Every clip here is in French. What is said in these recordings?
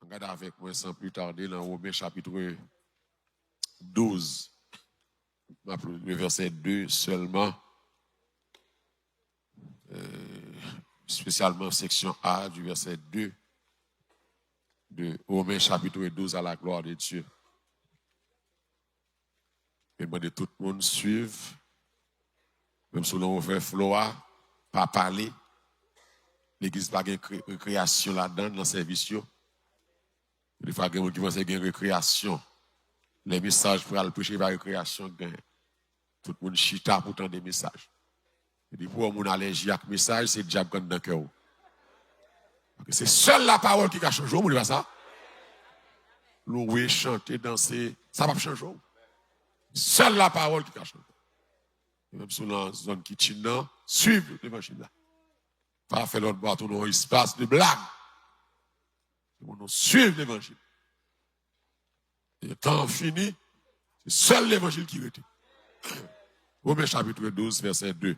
Regardez avec moi sans plus tarder dans Romains chapitre 12, le verset 2 seulement, spécialement section A du verset 2 de Romains chapitre 12 à la gloire de Dieu. Je demande tout le monde suivre, même si l'on fait Floa, pas parler. L'église n'a pas de récréation là-dedans, dans le service. Des fois, il y a des gens qui pensent qu'il y a une récréation. Les messages pour aller prêcher par récréation, tout le monde chita pour entendre des messages. Et puis, pour mon allergie à message, c'est le diable qui est dans le cœur. C'est seule la parole qui a changé. Vous voyez ça? Louer, chanter, danser, ça va changer. Seule la parole qui a changé. Et même sur la zone qui tient, suivre l'évangile là. Pas faire l'autre boîte dans un espace de blague. Nous suivre l'évangile. Et le temps fini, c'est seul l'évangile qui reste. Romains chapitre 12, verset 2.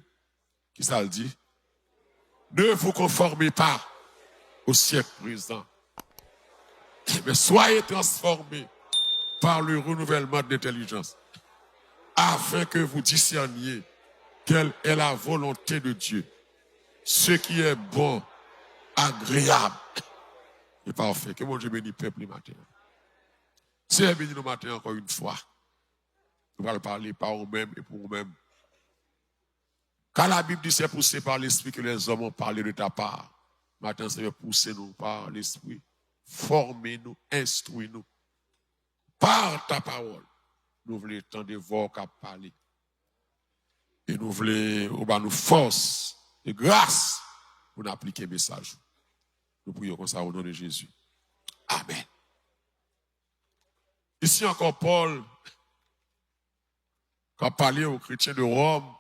Qui ça le dit? Ne vous conformez pas au siècle présent, mais soyez transformés par le renouvellement de l'intelligence, afin que vous discerniez quelle est la volonté de Dieu, ce qui est bon, agréable et parfait. Que mon Dieu bénisse le peuple le matin. C'est béni le matin encore une fois. Nous allons parler par nous-mêmes et pour nous-mêmes. Quand la Bible dit c'est poussé par l'Esprit que les hommes ont parlé de ta part, maintenant c'est poussé nous par l'Esprit. Formez-nous, instruis-nous par ta parole. Nous voulons entendre voix qu'à parler. Et nous voulons nous force et grâce pour nous appliquer le message. Nous prions comme ça au nom de Jésus. Amen. Ici encore Paul, qui a parlé aux chrétiens de Rome,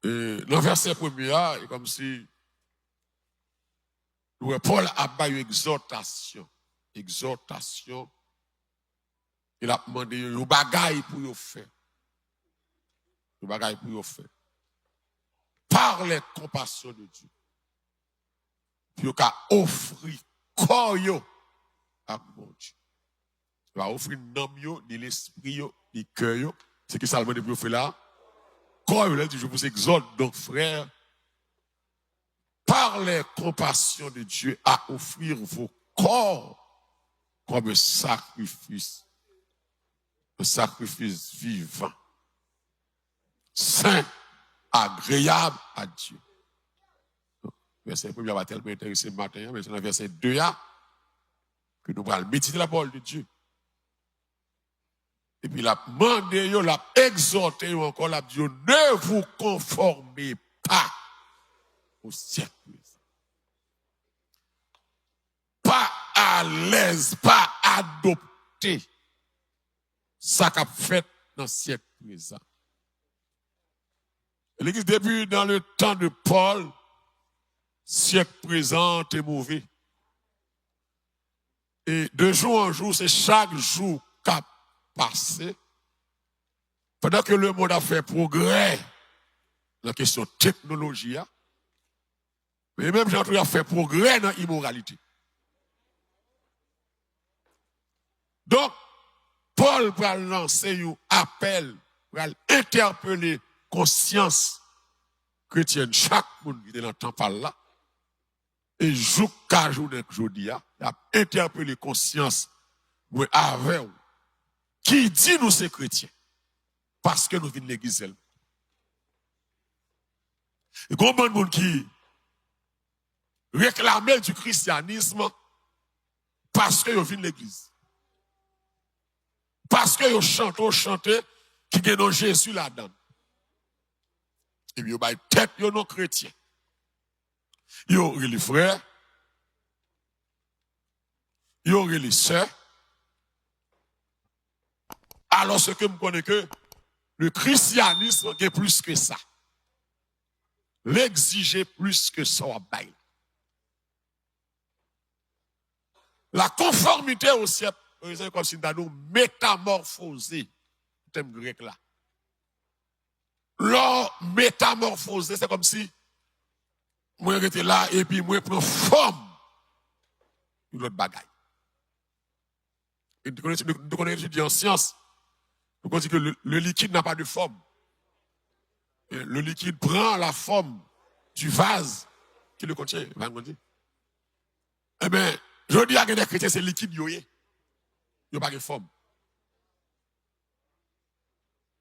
et dans le verset premier, c'est comme si Paul a fait une exhortation. Exhortation. Il a demandé une bagaille pour vous faire. Une bagaille pour vous faire. Par les compassions de Dieu. Puis il a offert corps à mon Dieu. Il va offrir l'âme, l'esprit, le cœur. C'est que ça le demande pour faire là. Corps, il dit, je vous exhorte donc, frère, par les compassions de Dieu, à offrir vos corps comme un sacrifice vivant, saint, agréable à Dieu. Verset 1 va tellement intéresser le matin, mais c'est dans le verset 2 que nous allons méditer la parole de Dieu. Et puis, il a demandé, il a exhorté encore, il a dit, ne vous conformez pas au siècle présent. Pas à l'aise, pas adopté ça qu'a fait dans le siècle présent. L'Église, depuis dans le temps de Paul, siècle présent est mauvais. Et de jour en jour, c'est chaque jour qu'a passé. Pendant que le monde a fait progrès dans la question de technologie, mais même j'ai a fait progrès dans l'immoralité. Donc, Paul va lancer un appel, va interpeller conscience chrétienne, chaque monde qui est dans le temps par là, et jusqu'à journée aujourd'hui, il a interpellé conscience avec vous. Qui dit nous c'est chrétiens? Parce que nous venons de l'église. Et combien de monde qui réclament du christianisme parce que nous venons de l'église? Parce que nous chantons, qui gagnent Jésus là-dedans. Et puis, nous avons tête, nous non chrétiens. Nous avons les frères, nous avons les sœurs. Alors, ce que je connais que le christianisme est plus que ça. L'exiger plus que ça. La conformité au siècle, comme si nous métamorphosé, le thème grec là. L'or métamorphosé, c'est comme si moi j'étais là et puis moi prends forme une autre bagaille. Et nous connaissons étudier en sciences. Nous connaissons que le liquide n'a pas de forme. Et le liquide prend la forme du vase qui le contient. Eh bien, je dis à des chrétiens, c'est liquide, il n'y a pas de forme.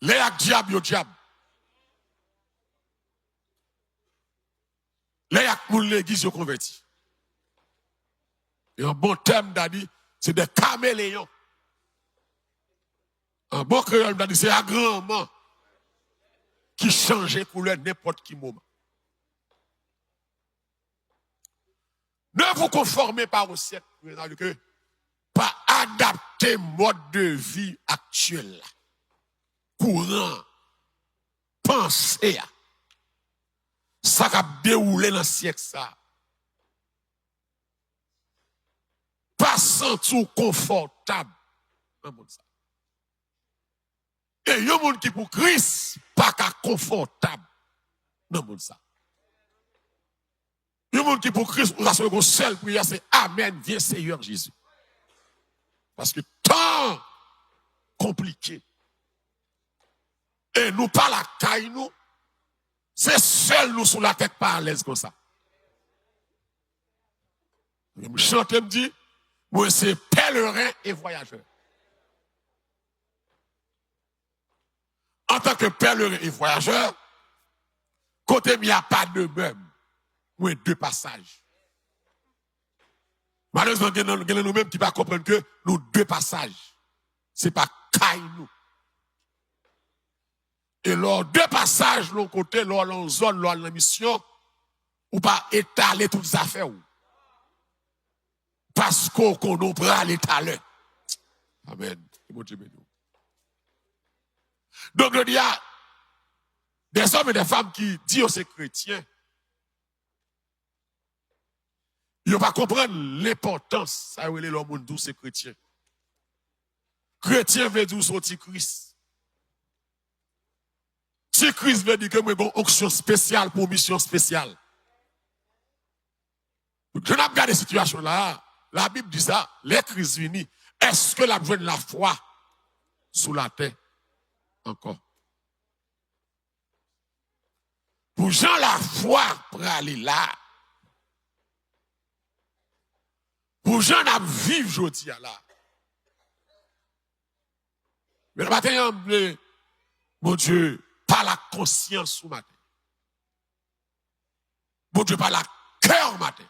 Les actes diable, diable. Les actes pour l'église, ils converti. Et un bon terme, d'adi, c'est des caméléons. Un bon créole, d'adi, c'est agrément qui change couleur n'importe qui moment. Ne vous conformez pas au siècle, pas adapter mode de vie actuel, courant, penser, ça va dérouler dans le siècle ça. Pas sentir confortable dans le monde ça. Et il y a des gens qui pour Christ pas confortable dans le monde ça. Il y a des gens qui pour Christ, la seule prière, c'est Amen, viens Seigneur Jésus. Parce que tant compliqué. Et nous pas la taille, nous, c'est seul nous sur la tête pas à l'aise comme ça. Je me chante, me dit, moi c'est pèlerin et voyageur. En tant que pèlerin et voyageur, côté il n'y a pas de meubles. Ou deux passages. Malheureusement, il y a nous-mêmes qui ne comprennent que nous deux passages. Ce n'est pas caille nous. Et lors deux passages, l'on côté, lors l'on zone, lors la mission, ou pas étaler toutes les affaires. Parce qu'on nous prend l'étaler. Amen. Donc, il y a des hommes et des femmes qui disent aux ces chrétiens, ils ne vont pas comprendre l'importance, ça veut dire l'homme d'où c'est chrétien. Chrétien veut dire sortir Christ. Si Christ veut dire que moi, j'ai une onction spéciale pour mission spéciale. Je n'ai pas regardé cette situation là. La Bible dit ça, les Christ unis. Est-ce que la besoin de la foi sous la terre encore? Pour Jean la foi pour aller là. Pour gens à vivre aujourd'hui là. Mais le matin, mon Dieu, pas la conscience sous matin. Mon Dieu, pas la cœur matin.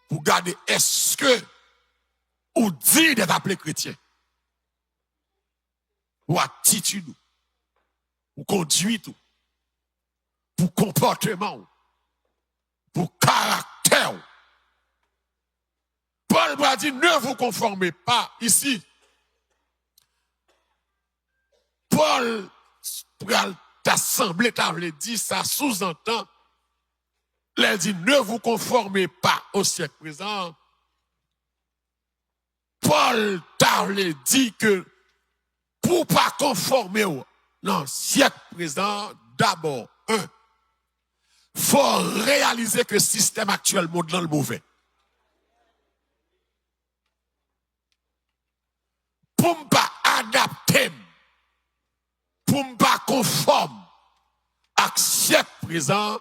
Pour garder, est-ce que, ou dit d'être appelé chrétien, ou attitude, ou conduite, pour comportement, pour caractère. Paul va dire, ne vous conformez pas ici. Paul, t'assemblé, t'as dit, ça sous-entend. Il dit, ne vous conformez pas au siècle présent. Paul t'a dit que pour pas conformer au siècle présent, d'abord, faut réaliser que le système actuel monte dans le mauvais. Pour ne pas adapter, pour ne pas conforme à ce siècle présent,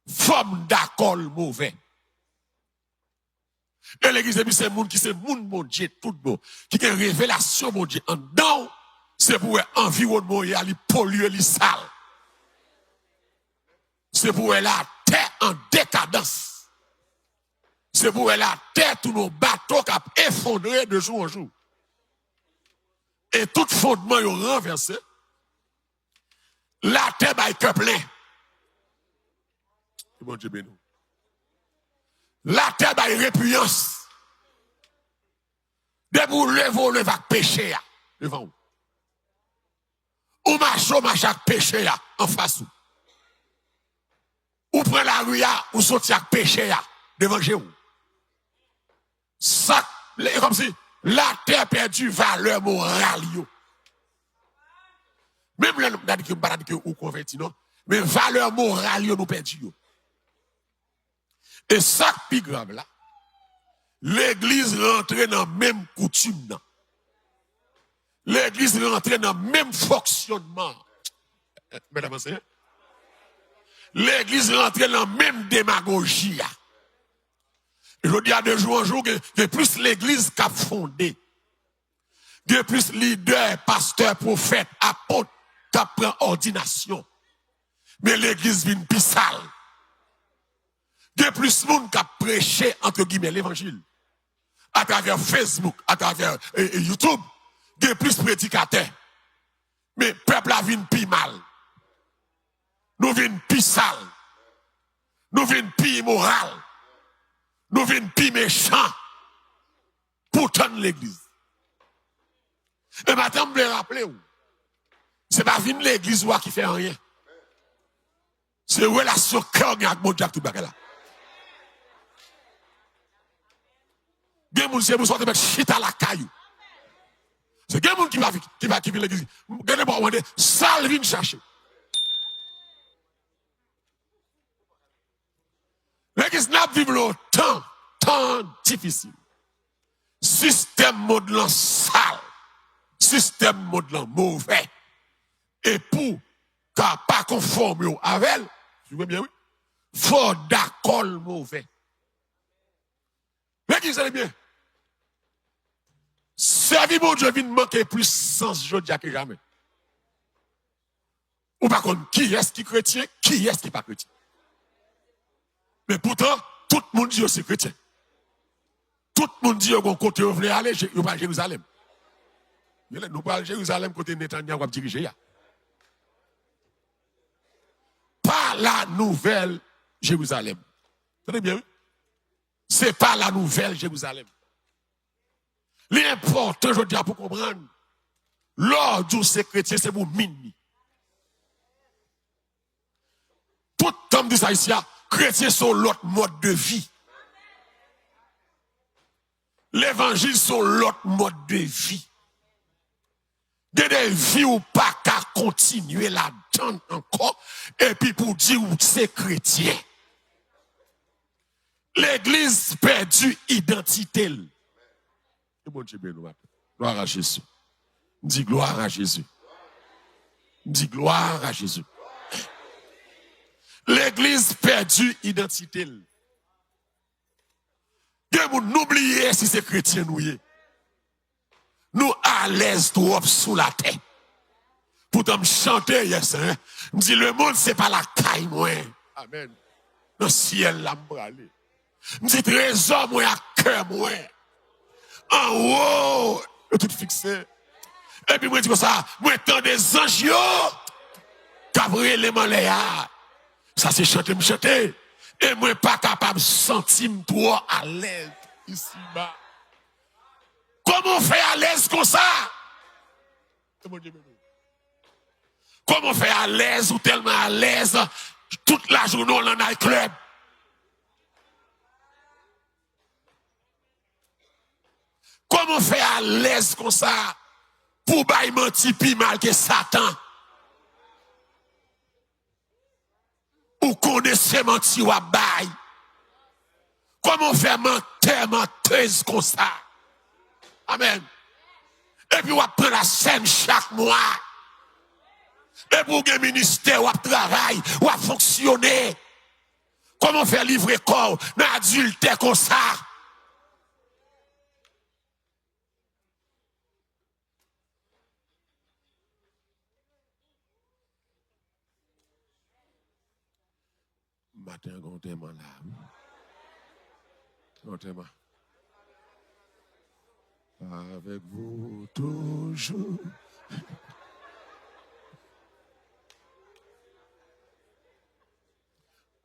forme d'accord mauvais. Et l'église c'est monde qui c'est monde mon Dieu tout beau, qui a une révélation mon Dieu en dedans, c'est pour l'environnement y aller polluer les sales. C'est pour la terre en décadence. C'est pour la terre tous nos bateaux qui ont effondré de jour en jour. Et tout fondement est renversé. La terre est plein. Bon Dieu béni. La terre est répugnance. Dès vous levez va pécher devant vous. Ou marche à pécher en face vous. Ou prend la rue ou sorti à pécher devant vous. Ça comme si la terre perdu valeur morale. Même là, nous avons dit que nous avons ou converti, non? Mais valeur morale, nous perdu. Et ça, plus grave là, l'église rentre dans le même coutume. L'église rentre dans le même fonctionnement. Mesdames et messieurs, l'église rentre dans la même démagogie. Je dis à de jour en jour que plus l'église qu'a fondé, que plus leader, pasteur, prophète, apôtre, qu'a pris ordination. Mais l'église vient plus sale. Que plus monde qu'a prêché, entre guillemets, l'évangile. À travers Facebook, à travers YouTube, que plus prédicateurs. Mais le peuple a vient plus mal. Nous venons plus sale. Nous venons plus immoral. Nous venons plus méchants. Pourtant l'église. Et maintenant, je me rappeler, c'est pas venir l'église qui fait rien. C'est relation cœur avec mon Dieu tout là. Gen moun c'est pour sortir mettre chita à la caillou. C'est gen moun qui va vivre l'église. Gen pas demander sale vinn chercher. L'église n'a vivre longtemps, temps difficile. Système modelant sale, système modelant mauvais. Et pour pas conformer avec elle, tu veux bien oui, faut d'accord mauvais. L'église est bien. Servir mon Dieu vient manquer plus sens aujourd'hui que jamais. Ou par contre, qui est-ce qui est chrétien, qui est-ce qui n'est pas chrétien. Mais pourtant, tout le monde dit que c'est chrétien. Tout le monde dit que côté vous voulez aller, vous pas à Jérusalem. Nous pas à Jérusalem côté Netanyahu va diriger. Pas la nouvelle Jérusalem. Vous entendez bien? C'est pas la nouvelle Jérusalem. L'important, je dis pour comprendre, l'ordre où c'est chrétien, c'est pour mini. Tout comme dit ça ici, chrétiens sont l'autre mode de vie. L'évangile sont l'autre mode de vie. Des vies ou pas qu'à continuer là-dedans encore, et puis pour dire où c'est chrétien. L'église perdu identité. Gloire à Jésus. Dis gloire à Jésus. Dis gloire à Jésus. L'église perdu identité. N'oubliez si c'est chrétien nous y est. Nous à l'aise trop sous la tête. Pourtant me chanter yes hein. Me dit le monde c'est pas la caille moi. Amen. Dans le ciel là me aller. Me dit trésor moi à cœur moi. En haut, tout fixé. Et puis moi dis comme ça, moi tant des anges yo. Gabriel les maléa. Ça c'est chanter me chanter. Et moi pas capable de sentir trop à l'aise ici bas. Comment on fait à l'aise comme ça? Comment on fait à l'aise ou tellement à l'aise toute la journée on en a un club? Comment on fait à l'aise comme ça pour bailler menti plus mal que Satan? Ou connaissez menti ou baille? Comment on fait menteuse comme ça? Amen. Et puis on prend la scène chaque mois. Et pour un ministère, on travaille, on fonctionner. Comment faire livrer corps dans adultère comme ça? Matin, on t'aime là. On t'aime. Avec vous toujours.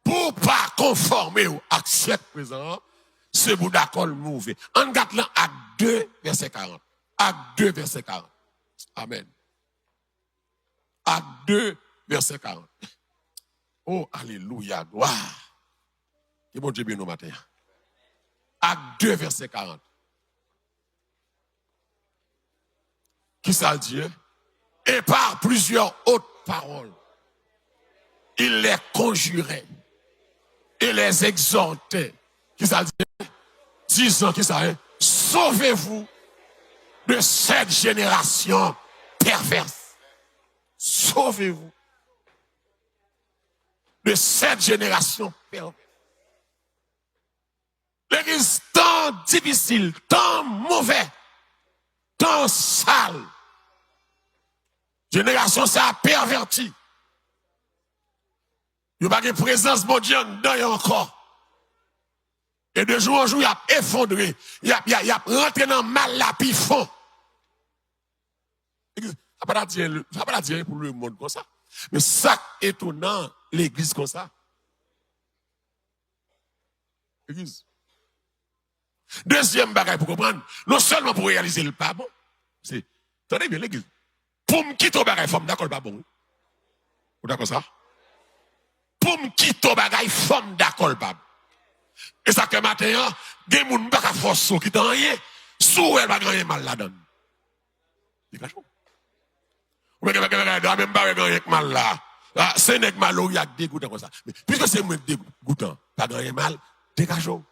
Pour pas conformer au acte présent, c'est vous d'accord le mauvais. En regarde là, acte 2, verset 40. Acte 2, verset 40. Amen. Acte 2, verset 40. Oh, alléluia, gloire. Que bon Dieu bien nous matin. Acte 2, verset 40. Qui ça dit? Et par plusieurs autres paroles, il les conjurait et les exhortait. Qui ça dit? disant que ça, hein, sauvez-vous de cette génération perverse. Sauvez-vous de cette génération perverse. L'église tant difficile, tant mauvais, tant sale. Génération ça a perverti. Il n'y a pas de présence de Dieu dedans encore. Et de jour en jour, il a effondré. Il a rentré dans le mal là, puis fond. Ça ne va pas dire pour le monde comme ça. Mais ça étonnant, l'église comme ça. L'église. Deuxième bagaille pour comprendre, non seulement pour réaliser le pas bon, c'est, attendez bien l'église. Pour me quitter au bagaille, femme d'accord pas bon. Vous d'accord ça? Pour me quitter au bagaille, femme d'accord pas bon. Et ça que matin, des gens ne pas force qui t'en rien, sous elle va gagner mal là-dedans. C'est pas chaud. Ou bien même pas gagner mal là. C'est un mal où il y a dégoûtant comme ça. Mais puisque c'est moins dégoûtant, pas gagner mal, dégagez-vous.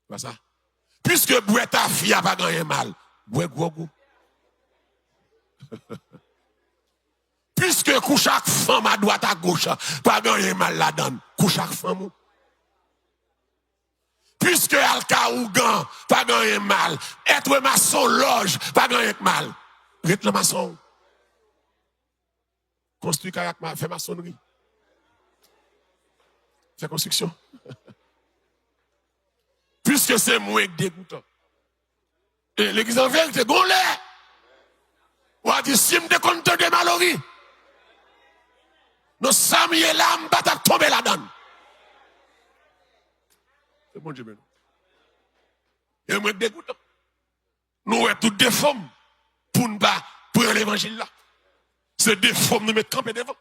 Pas ça. Puisque boire ta fille a pas gagné mal, boire gros goût. Puisque couche chaque femme à droite à gauche, pas gagné mal là-dedans, couche chaque femme. Puisque Alka ou Gan, pas gagné mal. Être maçon loge, pas gagné mal. Reste le maçon. Construit kayak, fait maçonnerie. Fait construction. Puisque c'est moins dégoûtant. Et l'église en vérité, gonlé. On a dit, si je me compte de Mallory, nous sommes là, nous pas tomber là-dedans. C'est bon Dieu, mais et moins dégoûtant. Nous sommes toutes des femmes pour nous pas pour l'évangile là. C'est des femmes nous mettre camper devant.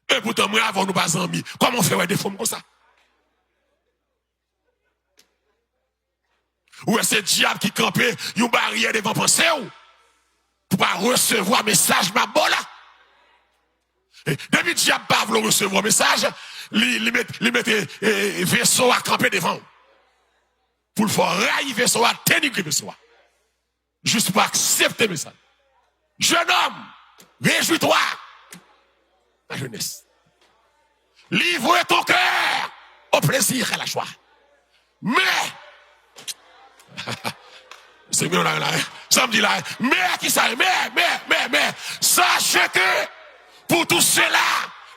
Et pourtant, moi, avant nous pas amis. Comment on fait des femmes comme ça? Ou est-ce que c'est diable qui campait une barrière devant penser ou? Pour pas recevoir message ma bon là. Et depuis que diable pas voulu recevoir message, il met vaisseau à camper devant. Pour le faire railler vaisseau à tenir le vaisseau. Juste pour accepter le message. Jeune homme, réjouis-toi. La jeunesse. Livre ton cœur au plaisir et à la joie. Mais, c'est mieux là, ça me dit là, mais qui ça, mais, sachez que pour tout cela,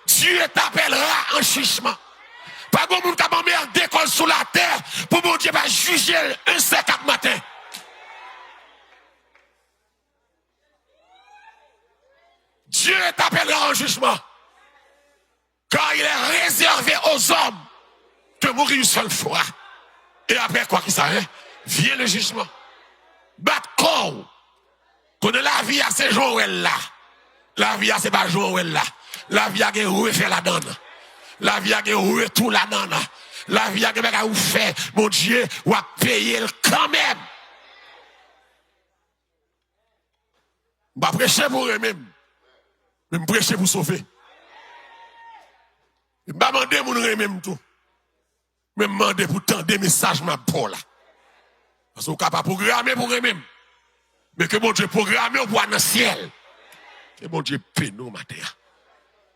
Dieu t'appellera en jugement. Pas de monde qui a mis en décolle sous la terre pour mon Dieu va juger un 5-4 matin. Dieu t'appellera en jugement. Car il est réservé aux hommes de mourir une seule fois. Et après quoi qu'il s'arrête, vient le jugement. Bat corps. Connaît la vie à ces jours où elle là. La vie à ces pas jours où elle là. La vie a refait la donne. La vie a tout la donne. La vie a fait, mon Dieu, ou a payé quand même. Je ne vais pas prêcher pour eux-mêmes. Je vais prêcher pour sauver. Je ne vais pas demander pour eux-mêmes tout. Je vais demander pour tant des messages ma pour là. Parce qu'on ne peut pas programmer pour eux-mêmes. Mais que mon Dieu programme pour aller dans le ciel. Que mon Dieu paie nous matin.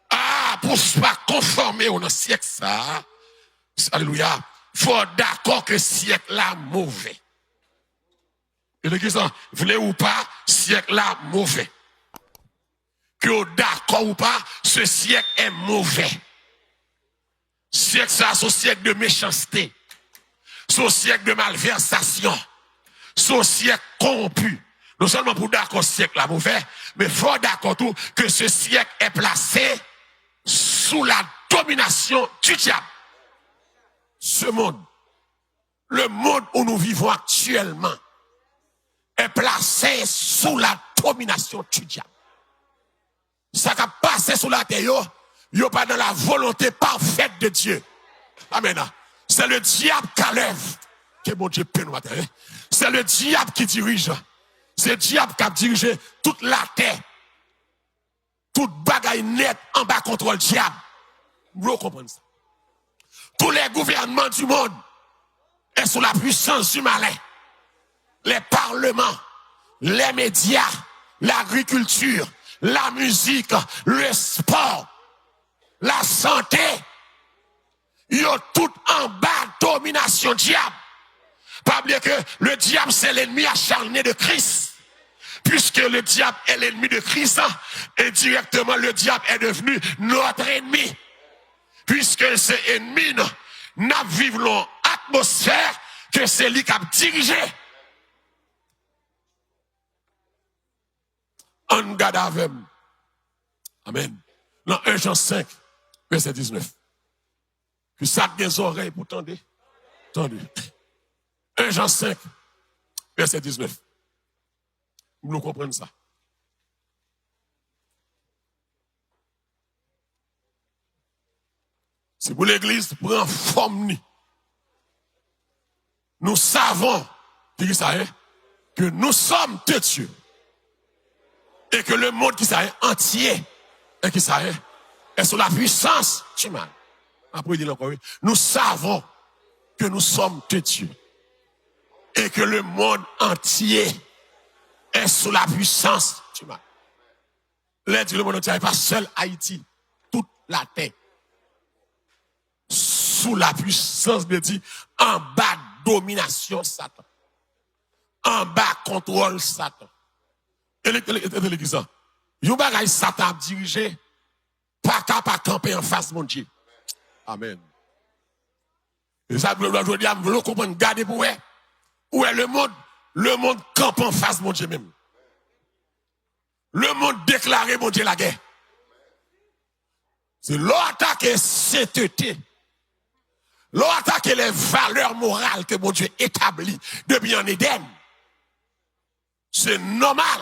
Ah, pour ne pas conformer au siècle ça. Alléluia. Il faut d'accord que le siècle là mauvais. Et l'église, voulez ou pas, siècle là mauvais. Que d'accord ou pas, ce siècle est mauvais. Siècle ça, c'est un siècle de méchanceté. C'est un siècle de malversation. C'est un siècle corrompu. Non seulement pour d'accord ce siècle là mauvais, mais il faut d'accord tout que ce siècle est placé sous la domination du diable. Ce monde, le monde où nous vivons actuellement, est placé sous la domination du diable. Ça qui a passé sous la terre, il n'y a pas dans la volonté parfaite de Dieu. Amen. C'est le diable qui lève. Que mon Dieu peut nous matin. C'est le diable qui dirige. C'est le diable qui a dirigé toute la terre. Toute bagaille nette en bas contre le diable. Vous comprenez ça? Tous les gouvernements du monde est sous la puissance du malin. Les parlements, les médias, l'agriculture, la musique, le sport, la santé, ils ont tout en bas de domination diable. Pas oublier que le diable c'est l'ennemi acharné de Christ. Puisque le diable est l'ennemi de Christ, indirectement le diable est devenu notre ennemi. Puisque c'est ennemi, nous vivons l'atmosphère que c'est lui qui a dirigé. On garde avec. Amen. Dans 1 Jean 5, verset 19. Que ça a des oreilles pour tendre. Tendez. 1 Jean 5, verset 19. Nous comprenons ça. C'est pour l'église prend forme. Nous savons, que nous sommes de Dieu. Et que le monde qui s'arrête entier, et qui s'arrête, est sous la puissance du mal. Après, il dit encore, nous savons que nous sommes de Dieu. Et que le monde entier est sous la puissance du mal. Le monde entier n'est pas seul Haïti, toute la terre. Sous la puissance de Dieu, en bas domination Satan. En bas contrôle Satan. Et l'église, yon bagay Satan a dirigé, pas capable de camper en face de mon Dieu. Amen. Et ça, je veux dire, vous comprenez, gardez pour vous. Où est le monde campe en face de mon Dieu même. Le monde déclare mon Dieu la guerre. C'est l'attaque sainteté. L'attaque les valeurs morales que mon Dieu établit depuis en Éden. C'est normal.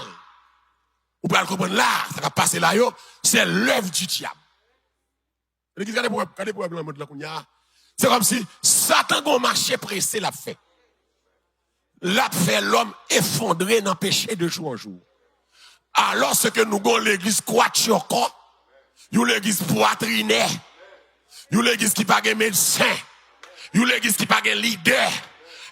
Vous pouvez comprendre là, ça va passer là, c'est l'œuvre du diable. C'est comme si Satan a marché pressé l'a fait. L'a fait l'homme effondré dans le péché de jour en jour. Alors ce que nous avons l'église quatuor, nous l'église poitrinaire, nous l'église qui n'a pas de médecin, nous l'église qui n'a pas de leader,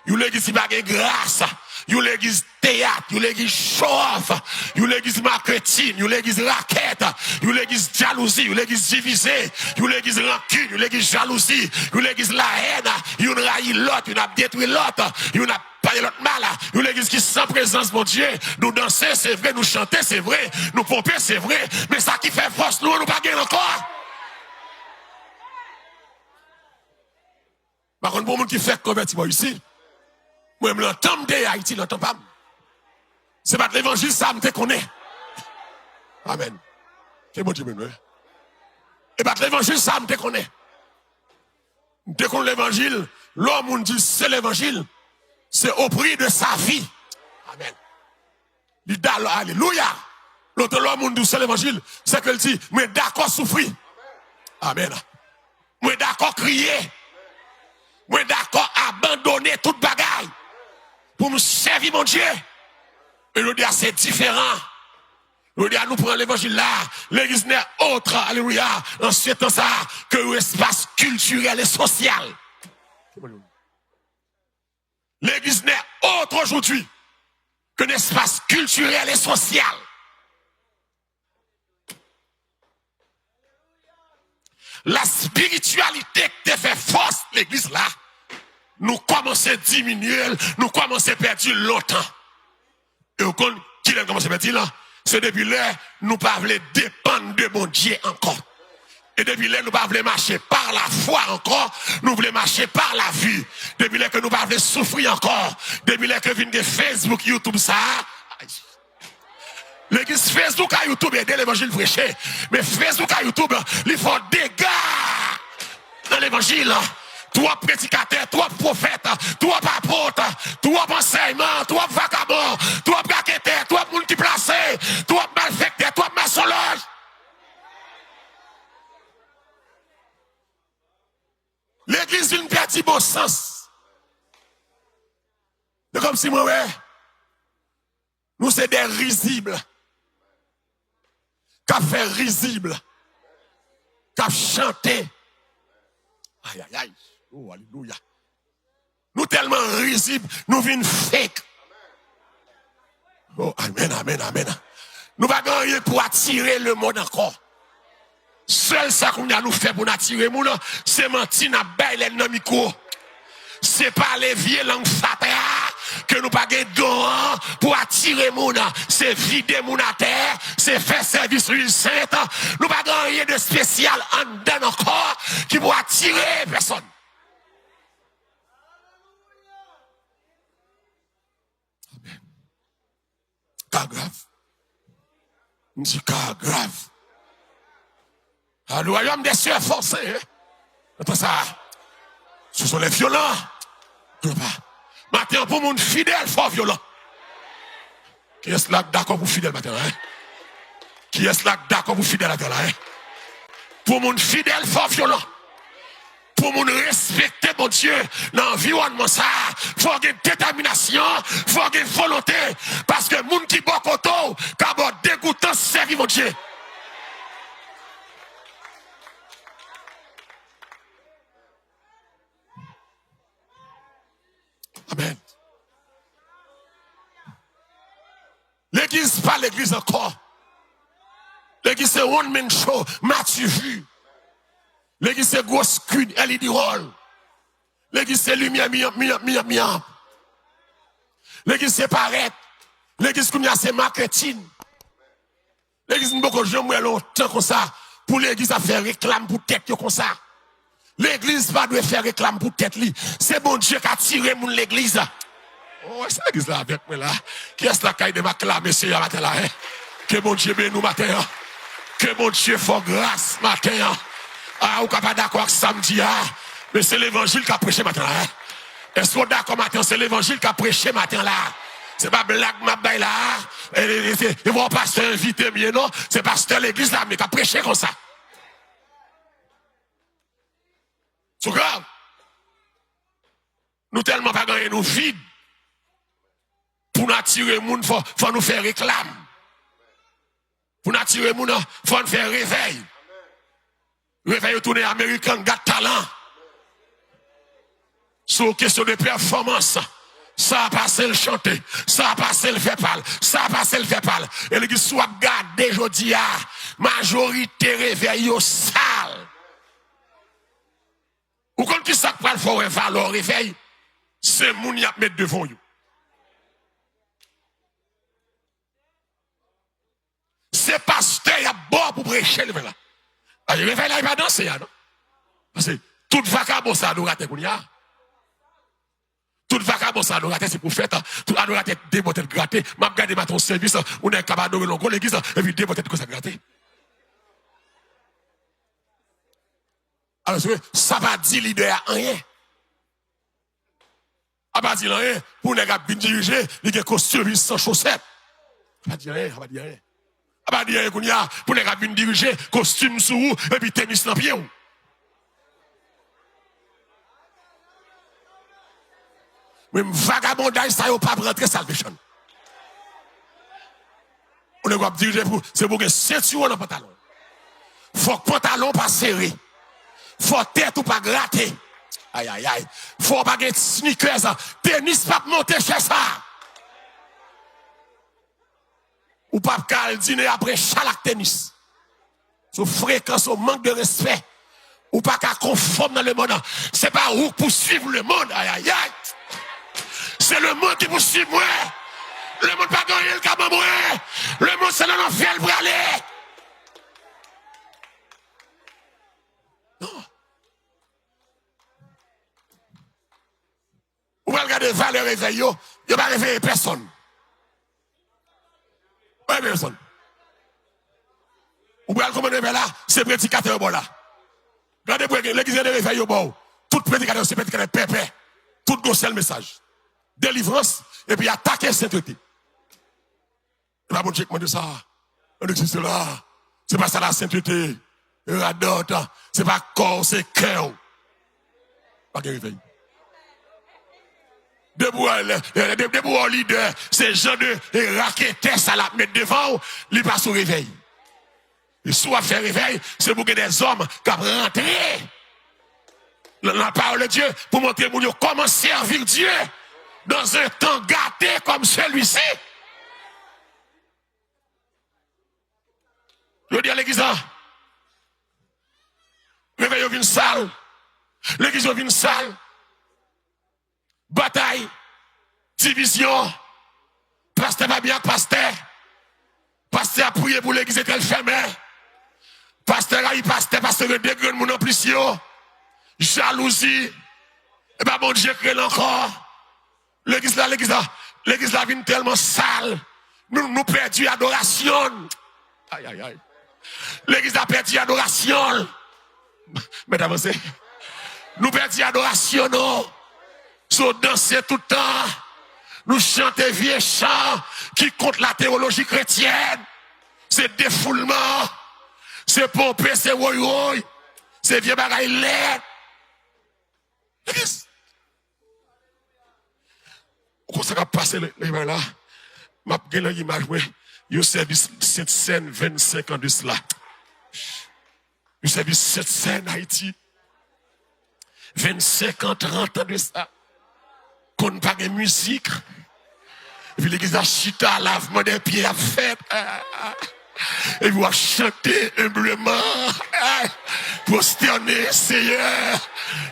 nous l'église qui n'a pas de grâce, nous l'église théâtre, nous l'église show-off, nous l'église marketing, nous l'église raquette, nous l'église jalousie, nous l'église divisée, nous l'église rancune, nous l'église jalousie, nous l'église la haine, nous raillons l'autre, nous avons détruit l'autre, nous avons pas de l'autre mal, nous l'église qui sans présence, mon Dieu, nous danser, c'est vrai, nous chanter, c'est vrai, nous pomper, c'est vrai, mais ça qui fait force, nous pas gagner encore. Par contre, pour les gens qui fait convertir ici, moi, je l'entends de Haïti, je l'entends pas. C'est pas l'évangile, ça me connaît. Amen. C'est bon Dieu, même. Et pas l'évangile, ça me connaît. Dès qu'on l'évangile, l'homme, on dit c'est l'évangile, c'est au prix de sa vie. Amen. Alléluia. L'autre l'homme, on dit c'est l'évangile, c'est qu'il dit, mais d'accord souffrir. Amen. Mais d'accord crier. Mais d'accord abandonner toute bagaille. Pour nous servir, mon Dieu. Et nous dire, c'est différent. Nous dire, nous prenons l'évangile là. L'église n'est autre, alléluia, en ce temps ça, que l'espace culturel et social. L'église n'est autre aujourd'hui que l'espace culturel et social. La spiritualité qui te fait force, l'église là, nous commençons à diminuer, nous commençons à perdre longtemps. Et au compte, qui a commencé à perdre là? C'est depuis là, nous ne pouvons pas dépendre de mon Dieu encore. Et depuis là, nous ne pouvons pas marcher par la foi encore, nous voulons marcher par la vue. Depuis là que nous ne pouvons pas souffrir encore. Depuis là que vient de Facebook, YouTube, ça. L'église Facebook et YouTube aide l'évangile prêché. Mais Facebook et YouTube, ils font des dégâts dans l'évangile. Trois prédicateurs, trois prophètes, trois apôtres, trois enseignements, trois vagabonds, trois braquetteurs, trois multiplacés, trois malfecteurs, trois maçonnages. L'église vient perdre bon sens. C'est comme si moi, ouais, nous c'est des risibles. Qu'a fait risible. Qu'a chanté. Aïe, aïe, aïe. Oh, alléluia. Nous tellement risibles, nous venons fake. Oh, amen, amen, amen. Nous ne pouvons rien pour attirer le monde encore. Seul ça qu'on a nous fait pour attirer le monde, c'est mentir dans le micro. C'est pas les vieux langues fatales que nous pas don pour attirer le monde. C'est vider mon à terre, c'est faire service l'huile sainte. Nous pas rien de spécial en dedans encore qui pour attirer personne. Cas grave. C'est cas grave. Le royaume des cieux est forcé. Attends ça. Ce sont les violents. Maintenant, pour mon fidèle, fort violent. Qui est-ce là d'accord pour fidèle maintenant? Qui est-ce là d'accord pour fidèle maintenant? Pour mon fidèle, fort violent. Pour mon respecter mon Dieu, l'environnement ça, faut avoir une détermination, faut avoir une volonté, parce que moun qui boit koto, d'abord dégoûtant servir mon Dieu. Amen. L'église pas l'église encore. L'église c'est one man show, m'as-tu vu? L'église c'est gros screen, LED roll. L'église c'est lumière, miam. L'église c'est paraître. L'église c'est marketing. L'église n'a pas jamais longtemps comme ça. Pour l'église à faire réclame pour tête comme ça. L'église pas doit faire réclame pour tête li. C'est bon Dieu qui a tiré mon l'église. Oh, c'est l'église là avec moi là. Qui est-ce là qui de m'acclamer ce matin là? Que bon Dieu bénisse nous matin. Que bon Dieu fasse grâce matin. Ah, ou pas d'accord avec samedi, mais c'est l'évangile qui a prêché matin là. Est-ce qu'on est d'accord matin? C'est l'évangile qui a prêché matin là. C'est pas blague ma baille là. Et mon pasteur invité, mais non, c'est pasteur l'église là, mais qui a prêché comme ça. C'est grave. Nous tellement pas gagner nous vide. Pour nous attirer les gens, faut nous faire réclame. Pour nous attirer les gens, faut nous faire réveil. Réveil tourner américain, Got Talent. Sur question de performance. Ça a passé le chanter, ça a passé le fait parler, ça a passé le fait parler. Et l'église soit gardée aujourd'hui, majorité réveil au sale. Ou quand qui ça prend le fort valeur réveil, c'est moun y a mettre devant vous. C'est pasteur y a bon pour prêcher le là. Le réveil là il va danser non. Parce que toute vacabon ça nous rater kounya. Toute vacabon ça nous rater c'est pour fête, tout a nous rater des bottes gratter, m'a regarder ma ton service, on est capable de l'oncle l'église et puis des bottes que ça gratter. Alors ça va dire leader à rien. Ça va dire rien pour les gars bien diriger, il a costume sans chaussettes. Ça va dire rien, ça va dire rien. Ça va dire rien pour les gars bien diriger, costume sous et puis tennis dans pied. Même vagabondage ça y pas rentrer salvation. On est capable diriger pour c'est pour que ceinture dans pantalon. Faut que pantalon pas serré. Faut tête ou pas gratter. Aïe aïe aïe. Faut pas get sneakers, tennis pas monter chez ça. Ou pas qu'à dîner après chaque tennis. Sous fréquence, au manque de respect. Ou pas qu'à conforme dans le monde. C'est pas où pour suivre le monde. Aïe aïe aïe. C'est le monde qui poursuit moi. Le monde pas gagné le cabane moi. Le monde c'est dans l'enfer pour aller. Non. Vous pouvez regarder valeur réveil, il n'y a pas réveillé personne. Pas personne. Vous pouvez commander là, c'est prédicateur bon là. Regardez l'église de réveil au bord. Tout prédicateur, c'est prédicateur pépé. Tout gosse le message. Délivrance, et puis attaquer la sainteté. Et pas bon Dieu de ça. On dit que c'est là. C'est pas ça la sainteté. C'est pas corps, c'est cœur. Pas de réveil. Debout au leader, c'est gens de raqueter ça la mettre devant, il passe au réveil. Et soit faire réveil, c'est pour que des hommes qui rentrent. la parole de Dieu pour montrer comment servir Dieu dans un temps gâté comme celui-ci. Je dis à l'église, réveillez une salle, l'église vient une salle, bataille, division, pasteur va bien, pasteur a prié pour l'église qu'elle fermée, pasteur a eu pasteur de degré de mon amplition, jalousie, et ben bon Dieu crée encore, l'église là vient tellement sale, nous perdons adoration, aïe aïe aïe. L'église a perdu l'adoration. Mesdames, nous perdons l'adoration, nous. Nous danser tout le temps. Nous chantons vieux chants qui comptent la théologie chrétienne. C'est défoulement. C'est pompé, c'est woy. C'est vieux bagaille laid. L'église. Comment ça va passer les mains là? Je vais vous l'image. Vous servez cette scène 25 ans de cela. Vous servez cette scène Haïti. 25 ans, 30 ans de ça. Qu'on n'a pas de musique. Et puis l'église a chita, lavement des pieds à fête. Et vous a chanté humblement. Prosterné, Seigneur,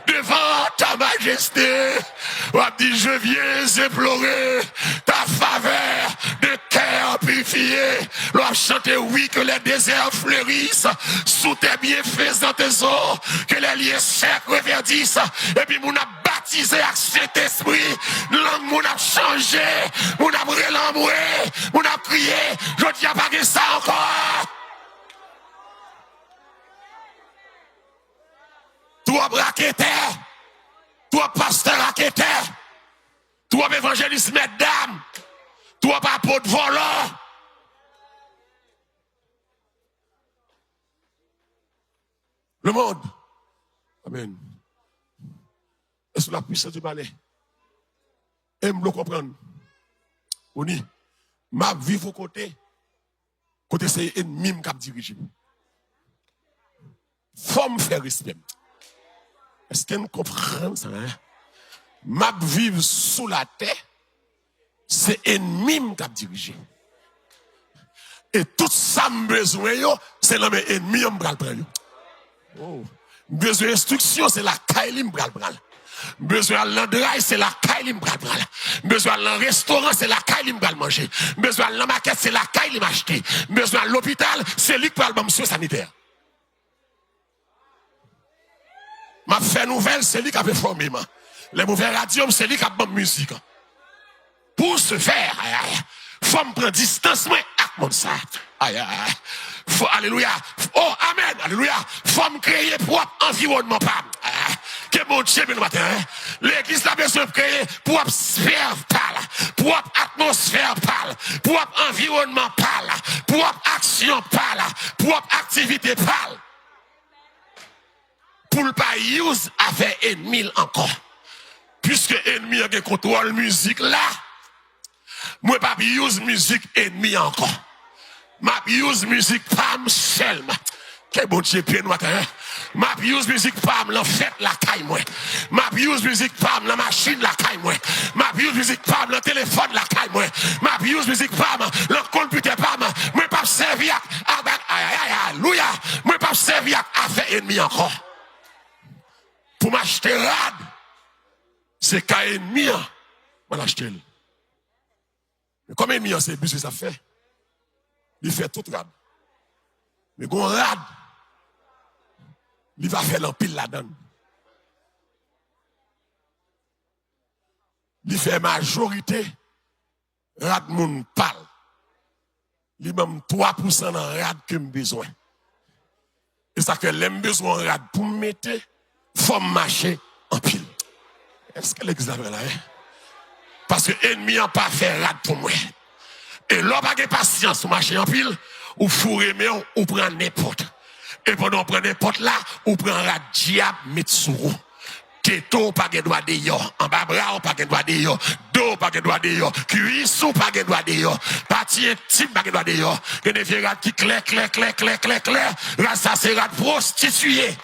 devant ta majesté. On a dit, je viens implorer ta faveur de cœur purifié. On a chanté, oui, que les déserts fleurissent sous tes bienfaits dans tes eaux, que les liens secs reverdissent. Et puis, on a baptisé avec cet esprit. Langue, on a changé. On a relambré. On a crié. Je ne dis pas ça encore. Toi, braqueteur, toi, pasteur raqueteur, toi, évangéliste, mesdames, toi, apôtre volant. Le monde. Amen. Et sous la puissance du balai. Et me le comprendre. On dit, ma vie au côté c'est ennemi qui a dirigé. Faut me faire respect. Est-ce que vous comprenez ça? Ma vivre sous la terre, c'est ennemi qui a dirigé. Et tout ça, besoin, c'est l'homme ennemi qui a pris. Besoin d'instruction, c'est la caille qui a pris. Besoin de l'endrail, c'est la caille qui a pris. Besoin de restaurant, c'est la caille qui a manger. Besoin de la maquette, c'est la caille qui a acheté. Besoin de l'hôpital, c'est lui qui a le monsieur sanitaire. Ma fait nouvelle, c'est lui qui a fait former. Les mauvais radios, c'est lui qui a fait musique. Pour ce faire, il faut me prendre distance avec mon ça. Alléluia. Oh, amen. Alléluia. Il faut me créer propre environnement. Que mon Dieu, le matin. L'église a besoin de créer propre sphère pâle, propre atmosphère pâle, propre environnement pâle, propre action pâle, propre activité pâle. Pour ne pas use avec ennemi encore. Puisque ennemi a un contrôle musique là, moi pas use musique ennemi encore. Ma use musique pam seulement. Quel bon Dieu pied noir hein. Ma use musique pam la fête la caille moi. Ma use musique pam la machine la caille moi. Ma use musique pam la téléphone la caille moi. Ma use musique pam la computer pam. Moi pas servir alléluia. Moi pas servir avec ennemi encore. Pour m'acheter rad, c'est qu'un ennemi, on l'acheter. Mais comme ennemi, c'est plus que ça fait. Il fait tout rad. Mais quand rad, il va faire l'empile là-dedans. Il fait majorité, rad moun parle. Il même 3% dans rad que j'ai besoin. Et ça que l'aime besoin rad pour me mettre. Faut marcher en pile. Est-ce que l'examen là? Parce que l'ennemi n'a pas fait rad pour moi. Et l'homme n'a pas de patience pour marcher en pile, ou fourrer, ou prendre n'importe. Et pendant qu'on prend n'importe là, ou prend rad diable, mitsuru. Této, pas de doigt d'ailleurs. En bas bras, pas de doigt d'ailleurs. Dos, pas de doigt d'ailleurs. Cuissou, pas de doigt d'ailleurs. Partie intime, pas de doigt d'ailleurs. Que des vieux rad qui clair. Là, ça c'est rad prostitué.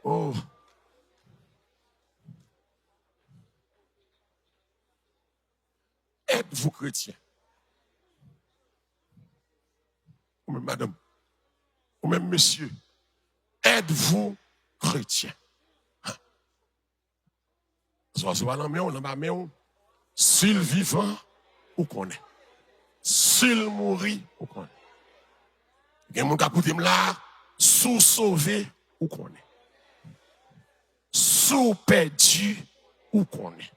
Oh. Êtes-vous chrétien? Ou même madame, ou même monsieur, êtes-vous chrétien? S'il vivant, ou connaît. S'il mourit, ou connaît. Il y a mon capoutim là, sous sauvé, ou connaît. Sous perdu, ou connaît.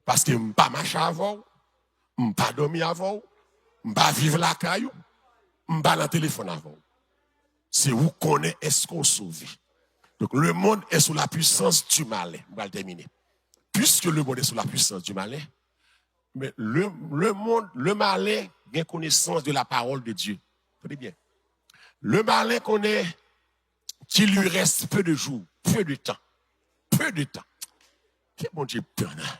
Parce que je ne pas marcher avant, je ne pas dormir avant, je ne pas vivre la caillou, je ne pas dans le téléphone avant. C'est où qu'on est-ce qu'on sauvé. Donc le monde est sous la puissance du malin. On va le terminer. Puisque le monde est sous la puissance du malin, mais le monde, le malin a connaissance de la parole de Dieu. Écoutez bien. Le malin connaît qu'il lui reste peu de jours, peu de temps. Peu de temps. Quel bon Dieu peur, hein?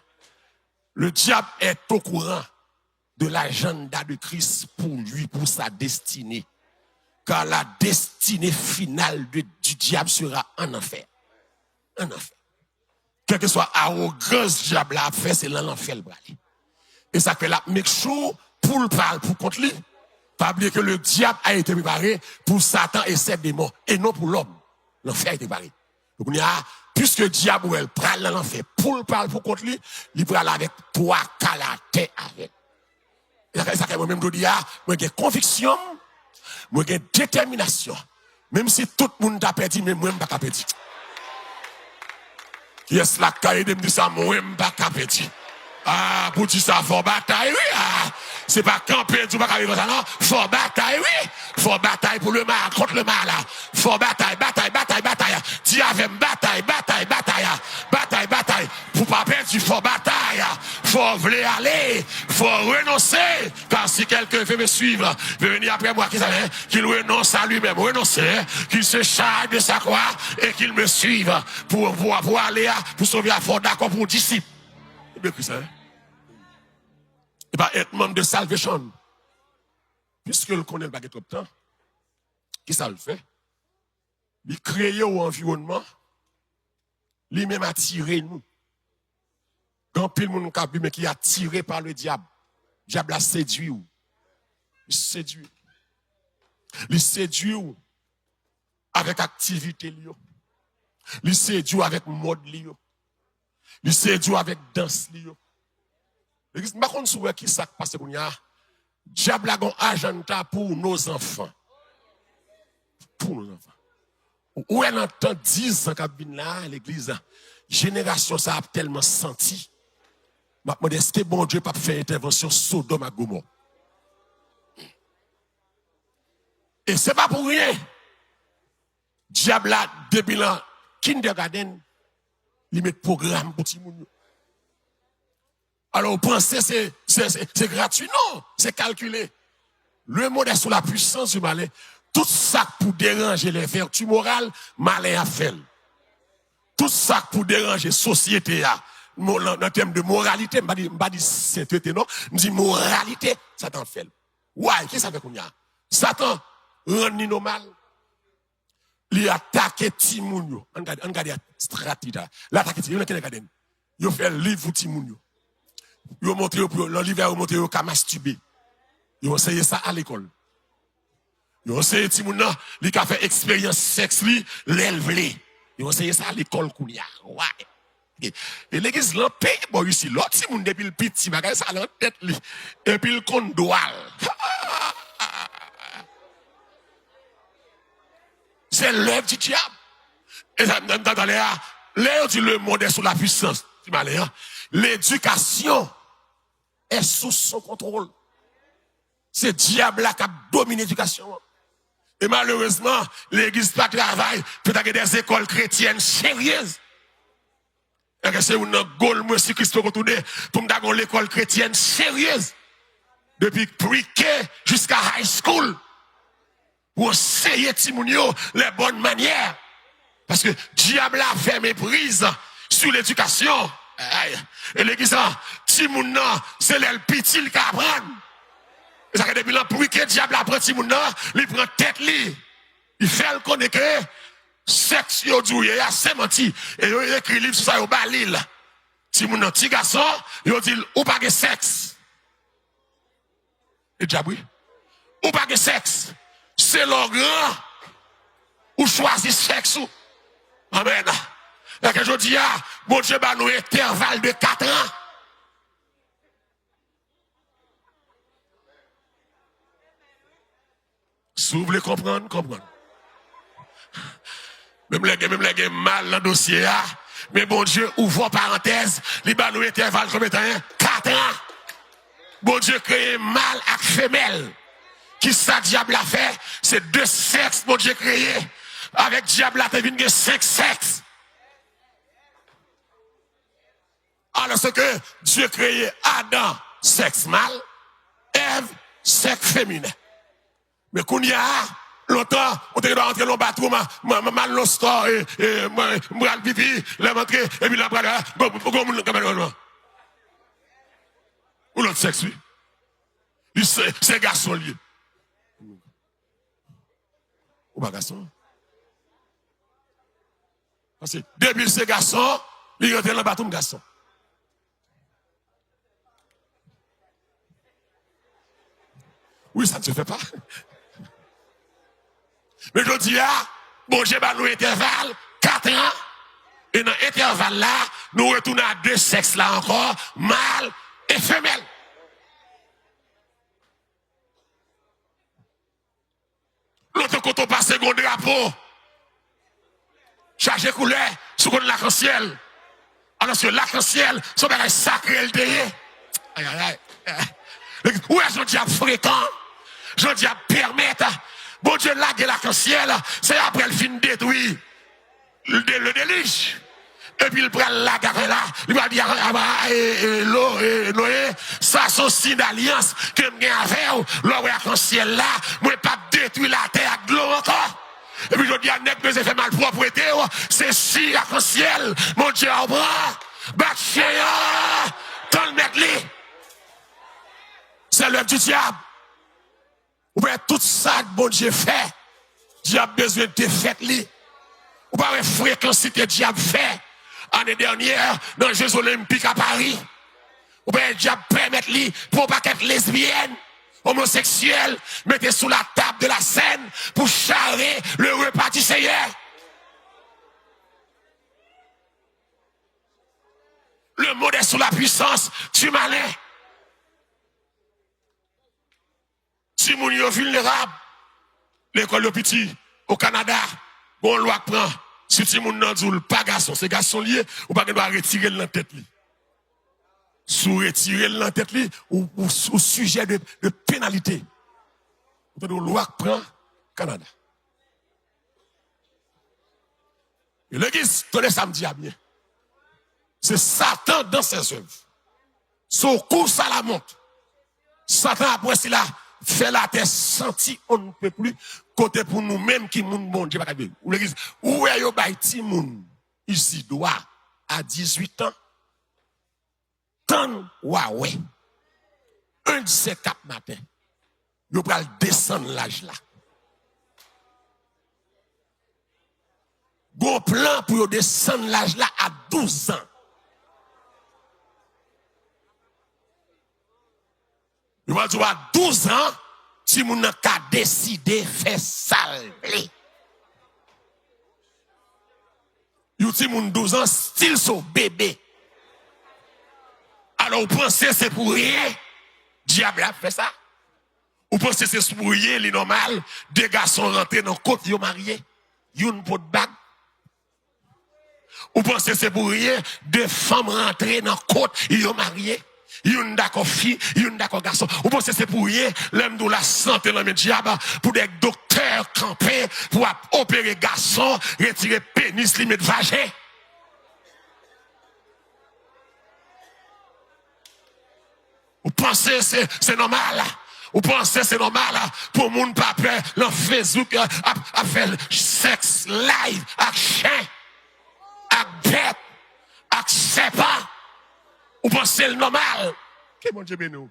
Le diable est au courant de l'agenda de Christ pour lui, pour sa destinée. Car la destinée finale du diable sera en enfer. En enfer. Quelle que soit arrogance du diable a fait, c'est l'enfer le bras. Et ça fait la make sure pour le parler, pour contre lui. Pas oublier que le diable a été préparé pour Satan et ses démons, et non pour l'homme. L'enfer a été préparé. Donc il y a, puisque le diable ou elle prend l'enfer pour le parler, pour contre lui, il prend avec toi, calaté avec. Et ça fait moi-même, je dis, moi j'ai conviction, moi j'ai détermination. Même si tout le monde a perdu, mais moi je ne pas perdu. Yes, la caille de me dit ça, moi je ne pas perdu. Ah, pour dire ça, faut bataille, oui. Ah, c'est pas camper, tu vas pas arriver ça, non. Faut bataille, oui. Faut bataille pour le mal, contre le mal, là. Faut bataille, bataille, bataille, bataille. Dis avec bataille, bataille, bataille. Bataille, bataille. Pour pas perdre, il faut bataille. Faut vouloir aller. Faut renoncer. Car si quelqu'un veut me suivre, veut venir après moi, qu'il renonce à lui-même, renoncer, qu'il se charge de sa croix et qu'il me suive pour aller, pour sauver la foi d'accord pour disciple. Et pas être membre de Salvation. Puisque le connaît le baguette trop de temps, qui ça le fait? Il crée un environnement, lui-même attiré nous. Quand pile monde mais qui est attiré par le diable. Le diable a séduit ou. Il séduit. Il séduit ou avec activité liyo. Il séduit avec mode liyo. Il séduit avec danse liyo. Je ne sais pas qui ça passe pour nous. Diable a un agenda pour nos enfants. Pour nos enfants. Où elle entend 10 ans cabine là, l'église, génération ça a tellement senti. Ma est-ce que bon Dieu pas faire intervention Sodome à Gomorrhe? Et c'est pas pour rien. Diable a depuis le kindergarten, il met programme pour tout le monde. Alors, vous pensez que c'est gratuit? Non, c'est calculé. Le monde est sous la puissance du malin. Tout ça pour déranger les vertus morales, malin a fait. Tout ça pour déranger la société, en termes de moralité, je ne pas dire sainteté, non, je dis moralité, Satan fait. Ouais, qu'est-ce que ça fait qu'on y a? Satan rend nous mal. Il attaque Timounio. On regarde la stratégie. L'attaque Timounio, il fait le livre Timounio. Ils ont montré l'hiver, ils ont montré qu'à masturber. Ils ont essayé ça à l'école. Ils ont essayé Timouna, ils ont fait expérience sexe, l'élevée. Ils ont essayé ça à l'école Kounia. Ouais. Et l'église l'en paye, bon, ici, l'autre Timoun depuis le petit, bagage ça l'en tête, et puis le compte doual. C'est l'œuvre du diable. Et ça, dans l'air dit le monde est sous la puissance du malin. L'éducation est sous son contrôle. C'est le diable là qui a dominé l'éducation. Et malheureusement, l'église pas travaille pour avoir des écoles chrétiennes sérieuses. Et c'est une goal, moi, si Christ peut retourner pour avoir l'école chrétienne sérieuse. Depuis pre-K jusqu'à high school. Pour enseigner Timounio les bonnes manières. Parce que le diable a fait méprise sur l'éducation. Et l'église, Timouna, c'est le petit qui apprend. Et ça fait depuis le bruit que le diable apprend Timouna, il prend tête, il fait le connaître, sexe yo douye, c'est menti. Et yo écrit livre sur ça, yo balil. Si mon petit garçon, yo dit, ou pas de sexe. Et diable, ou pas de sexe. C'est le grand, ou choisit sexe. Amen. Et que je dis, bon Dieu, bah, nous intervalle de 4 ans. Si vous voulez comprendre, comprendre. Même les mal dans le dossier, mais bon Dieu, ouvre parenthèse, les ballons intervalle combien de temps? 4 ans. Bon Dieu créé mâle avec femelle. Qui ça diable a fait? C'est 2 sexes, bon Dieu créé. Avec diable a fait 5 sexes. Alors ce que Dieu créé Adam, sexe mâle, Ève, sexe féminin. Mais qu'on y a, longtemps, on te doit rentrer dans le bateau, mal l'ostor, et le pipi, la rentrée, et puis la bras, ou l'autre sexe, oui. C'est garçon lié. Ou pas garçon? Parce que depuis ces garçons, ils rentrent dans le bateau, garçon. Oui, ça ne se fait pas. Mais je dis, bon, j'ai nous intervalle, 4 ans, et dans l'intervalle là, nous retournons à 2 sexes là encore, mâle et femelle. L'autre quand on passe un drapeau, chargé couleur, sous l'arc-en-ciel. Alors que l'arc-en-ciel, c'est un sacré le derrière. Aïe, aïe, aïe. Où est-ce que Dieu fréquent? Je dis à permettre. Bon Dieu, l'arc-en-ciel, c'est après le fin détruit le déluge. Et puis il prend la gare là, il va dire Noé, ça c'est un signe d'alliance que je avec l'arc-en-ciel là, moi pas détruire la terre avec l'eau encore. Et puis je dis à Nek, mais j'ai fait mal propreté, c'est si arc-en-ciel, mon Dieu, au bras, bat chien, dans le mec li. C'est l'œuvre du diable. Ou bien tout ça que bon Dieu fait, diable besoin de te faire li. Ou pas fréquence que diable fait. L'année dernière, dans les Jeux Olympiques à Paris, ou bien diable permettre li pour pas qu'être lesbienne, homosexuelle, mettez sous la table de la scène pour charrer le repas du Seigneur. Le monde est sous la puissance du malin. Si moun yo vulnérable, l'école petit au Canada, bon loi prend, si ti moun nan djoul pas garçon, c'est garçon lié, ou pas doit retirer le tête li. Sous retirer le tête li, ou sujet de pénalité. Ou loi prend Canada. Et l'église, tous les samedis à bien. C'est Satan dans ses œuvres. Son course à la montre. Satan après cela fait la terre sentir on ne peut plus côté pour nous-mêmes qui moun bon Dieu pas ou l'église où est yo bay ti moun ici doit à 18 ans tant ouais un de ces 4 matin yo pral descendre l'âge là bon plan pour yo descendre l'âge là à 12 ans. Il va dire à 12 ans, si mon n'a qu'à décider faire salver. Il dit mon 12 ans, style son bébé. Alors, vous pensez c'est pour rien? Diable a fait ça? Vous pensez c'est pour rien, les normal? 2 garçons rentrés dans le côte, ils ont marié. Une pour de bague. Vous pensez c'est pour rien? 2 femmes rentrées dans le côte, ils ont marié. Yon d'accord fille, yon d'accord garçon. Vous pensez c'est pour rien, l'homme de la santé dans le diable, pour des docteurs campés, pour opérer garçon, retirer pénis, limite vagin. Vous pensez c'est normal? Vous pensez c'est normal pour moun pas peur, dans Facebook, à faire sexe live, avec chien, avec bête, avec serpent? Vous pensez le normal? Que mon Dieu béni.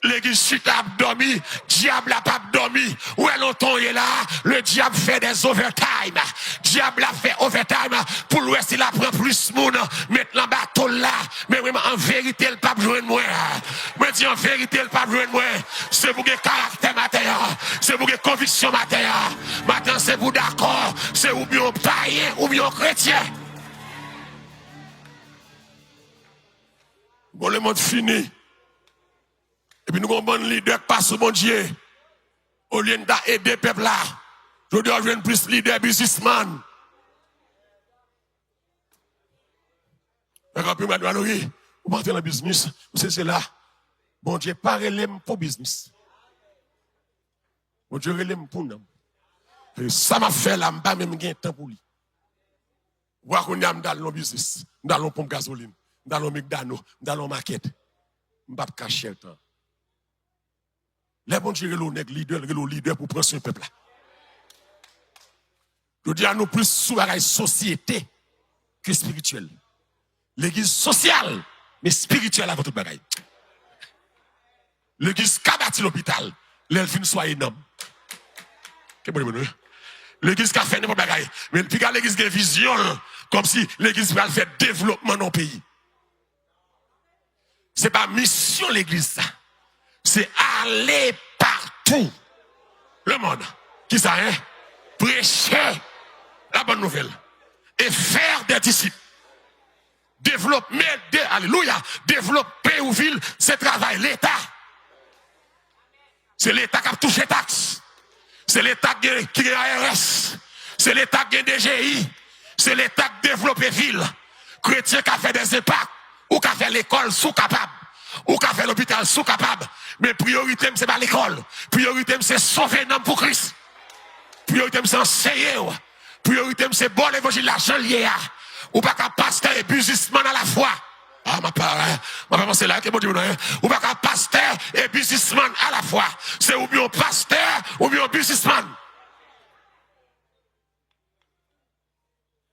L'église chute a dormi, diable a pas dormi. Où est l'on est là? Le diable fait des overtime. Diable a fait overtime pour l'ouest, il a pris plus monde. Maintenant, bateau là. Mais vraiment, en vérité, le pape joue de moi. Mais dis en vérité, le pape joue de moi. C'est pour que caractère matin. C'est pour que conviction matin. Maintenant, c'est pour d'accord. C'est ou bien païen ou bien chrétien. Bon, le monde fini. Et puis nous avons un bon leader qui passe au bon Dieu. Au lieu d'aider le peuple là. Je dois avoir plus de leader businessman. Quand vous entrez dans le business, c'est là. Bon Dieu, pas relève pour business. Bon Dieu, relève pour nous. Ça m'a fait là, je pas même gain temps pour lui. Voir qu'on a dans le business, dans le pompe gasoline, dans le McDonald's, dans le market. Je ne vais pas cacher le temps. Les bons Dieu, le leader pour prendre ce peuple là. Je dis à nous plus sous la société que spirituelle. L'église sociale, mais spirituelle avant tout bagaille. L'église qui a bâti l'hôpital, l'elfine soit énorme. L'église qui a fait n'importe bagaille. Mais puis l'église qui a vision, comme si l'église va faire développement dans le pays. Ce n'est pas mission l'église ça. C'est aller partout. Le monde. Qui ça, hein? Prêcher la bonne nouvelle. Et faire des disciples. Développer, alléluia, développer ou ville, c'est travail, l'État. C'est l'État qui a touché taxes. C'est l'État qui a ARS. C'est l'État qui a DGI. C'est l'État qui a développé ville. Chrétien qui a fait des impacts. Ou qui a fait l'école sous capable. Ou qui a fait l'hôpital sous capable. Mais priorité, c'est pas l'école. Priorité, c'est sauver un homme pour Christ. Priorité, c'est enseigner. Priorité, c'est bon l'évangile, l'argent lié. Ou pas qu'un pasteur et businessman à la fois. Ah, ma part, c'est là que bon Dieu, ou pas qu'un pasteur et businessman à la fois. C'est ou bien un pasteur ou bien un businessman.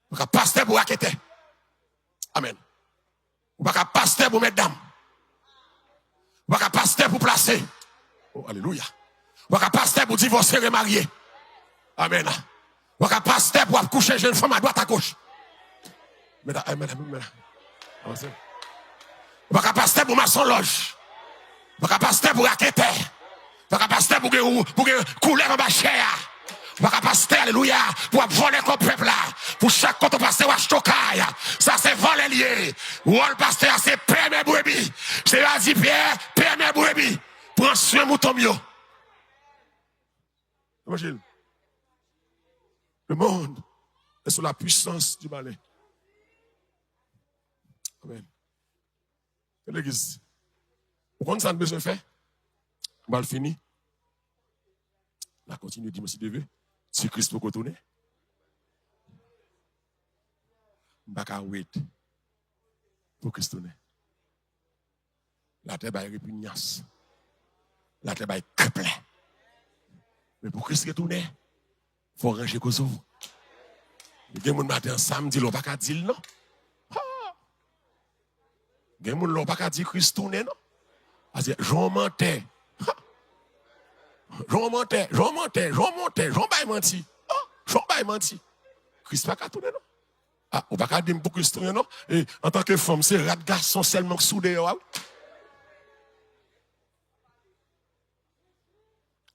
Ou pas qu'un pasteur pour raqueter. Amen. Ou pas qu'un pasteur pour mettre dame. Ou pas qu'un pasteur pour placer. Oh, alléluia. Ou pas qu'un pasteur pour divorcer et marier. Amen. Ou pas qu'un pasteur pour coucher jeune femme à droite à gauche. Mesdames. Pas qu'un pasteur pour maçon loge. Pas qu'un pasteur pour raqueter. Pas qu'un pasteur pour couler en bas cher. Pas qu'un pasteur, alléluia, pour voler comme peuple là. Pour chaque côté pasteur, achetocaille. Ça c'est voler lié. Ou le pasteur, c'est père mes brebis. C'est là, dit Pierre, père mes brebis. Prends soin mouton mieux. Imagine. Le monde est sous la puissance du malin. Amen. L'église. Pourquoi ça ne besoin de faire? On va le finir. On va continuer dimanche si Dieu veut. Si Christ peut retourner. On va pas wait pour Christ tourner. La terre va répugnance. La terre va couple. Mais pour Christ retourner, il faut ranger Kosovo. Il y a des gens matin samedi, on va pas dire non. Il y a des gens qui n'ont pas dit Christ tourner, non? Parce que j'en mentais. J'en menti. J'en menti. Christ n'a pas tourner, non? Ah, on va pas dire pour Christ tourner, non? Et en tant que femme, c'est rat garçon seulement soudé.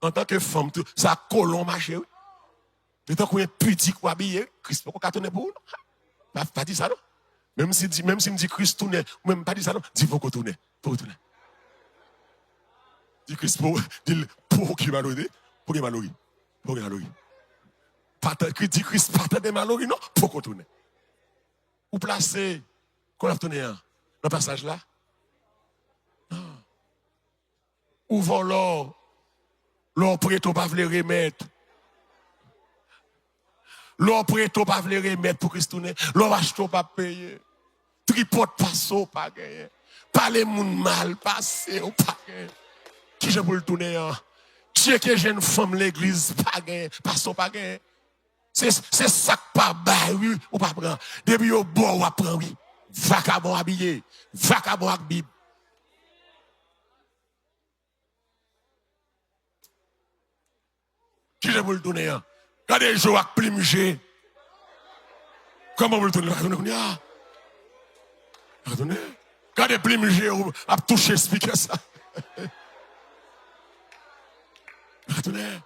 En tant que femme, ça colon marché. Et tant qu'on est petit ou habillé, Christ n'a pas tourner pour nous. Pas dit ça, non? Même si me dit Christ tourne, ou même pas dit ça, non, dis faut qu'on tourne. Pour tourner. Dis Christ pour qui malheureux, pour qui malheureux. Pour qui malheureux. Dis Christ pas de malheureux, non, pour qu'on tourne. Ou placer, qu'on a tourné dans le passage là. Ou volant, l'on prête au pas le remettre. L'on prête au pas le remettre pour Christ tourner. L'on achète au pas payer. Tripote passe au pas gagner. Parler moun mal passé au pas gagner. Qui je pour le tourner hein? Qui que jeune femme l'église pas gagner, passe au pas gagner. C'est ça que pas bail oui ou pas prendre. Depuis au bon ou prendre oui. Vagabond habillé, vagabond avec Bible. Qui je vous le donner? Regardez, je vais plimuger. Comment vous le donner? Regardez, plimuger, à toucher, expliquer ça. Regardez.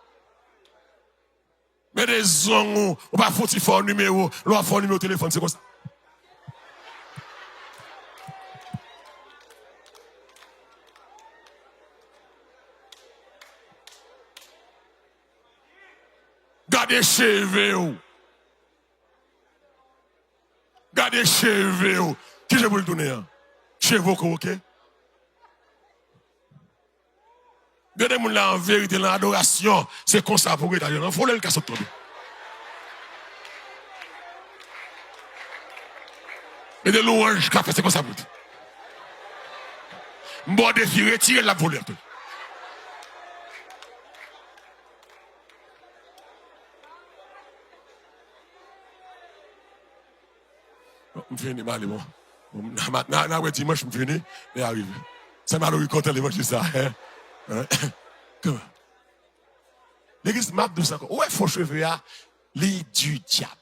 Mais des hommes, on va faire un numéro, on va faire un numéro de téléphone, c'est comme ça. Gardez cheveux. Gardez cheveux. Qui je vous le donner? Cheveux, ok? Gardez mon là en vérité, l'adoration, c'est comme ça pour que tu il faut le casser tomber. Et de l'orange café, c'est comme ça pour dire. Bon défi, retirer la volée. Je finis, allez, bon. Maintenant, dimanche, je finis, et arrive. C'est malheureux quand elle est ça. Comment? L'église m'a dit ça. Ouais, faux cheveux, les du diable.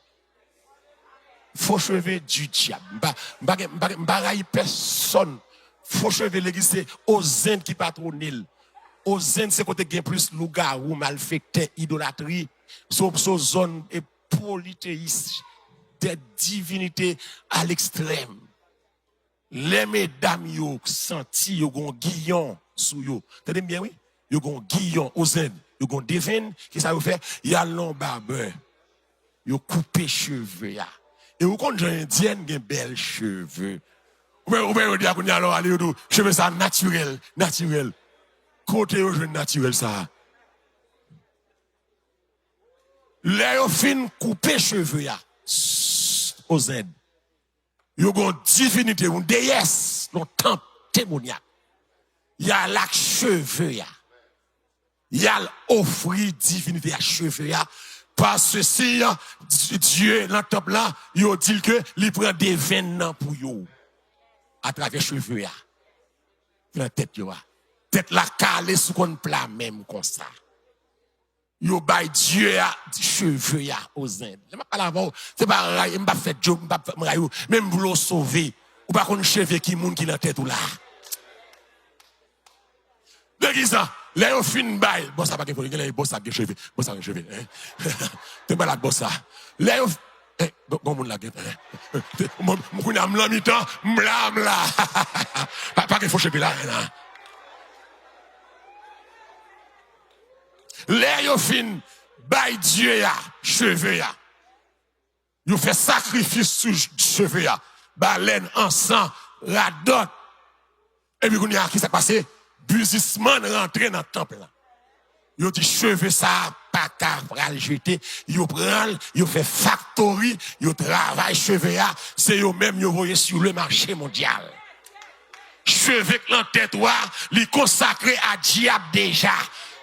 Faux cheveux du diable. M'baraille personne. Faux cheveux, l'église, c'est aux zen qui patronne. Aux zen, c'est côté qui plus loup-garou, malfecté, idolâtrie, sur zone et polythéiste, des divinités à l'extrême. Les mesdames, yo senti, yo gon guillon sous yo. T'entendez bien, oui? Yo gon guillon aux zen. Yo gon devine, qui ça vous fait? Y'a long barbeur. Yo coupé cheveux, ya. Et vous comprenez, les indiennes, gen belles cheveux. Ou bien, dire qu'on y a alors, allez, cheveux ça naturel, naturel. Côté yo jeune naturel, ça. Là, yo fin coupé cheveux, ya. Aux zen. Yo gon divinité, une déesse, non temple démoniaque. Y a la cheveux, ya. Y a l'offrir divinité à cheveux, ya. Parce que si Dieu, dans le temple là, il dit que il prend des veines pour yo. À travers cheveux, ya. La tête, yo. Tête la calée sous qu'on plat même comme ça. Yo bay Dieu a cheveux ya aux Indes. Je m'appelle avant, c'est pas raille, m'pa fait job, m'pa raille, même vouloir sauver. Ou pas qu'on cheveux qui moun qui dans tête ou là. L'église là, là yo fin bay, bon ça pas qu'il faut, il boss ça cheveux, boss ça cheveux, hein. T'es malade boss ça. Là yo bon moun la guette. Mon connait m'la mi-temps, m'la. Pas qu'il faut cheveux là. L'air yo fin, bay Dieu ya, cheveux ya. Yo fait sacrifice sur cheveux ya. Baleine, encens, radot. Et puis, qui s'est passé? Businessman rentré dans le temple là. Yo dit cheveux ça, pas qu'à jeter. Yo prend, yo fait factory, yo travaille cheveux ya. C'est yo même yo voyez sur le marché mondial. Cheveux en tête wa, li consacré à diable déjà.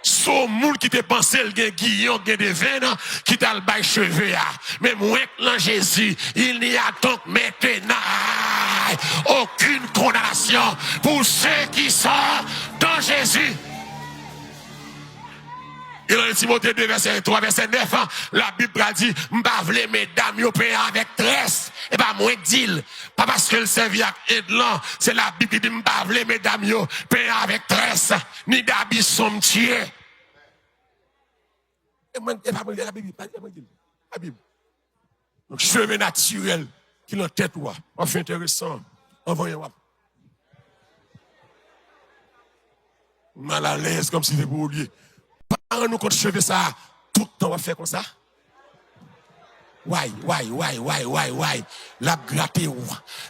Son monde qui te pensé le guillon des veines qui t'a le bail cheveux mais moi là Jésus il n'y a donc maintenant aucune condamnation pour ceux qui sont dans Jésus. Et dans Timothée 2 verset 3 verset 9 la Bible a dit m'pa vle mesdames yo paye avec tresse et pas moins dit pas parce que le servi avec aide-lan c'est la Bible qui dit m'pa vle mesdames yo paye avec tresse ni d'habits somptueux. Et moi la Bible la Bible. Donc cheveux naturels qui l'ont tête ou enfin intéressant envoyez moi mal à l'aise comme si c'était pour oublier. Pas nous compte cheveux ça tout le temps on va faire comme ça. Why. La gratter ou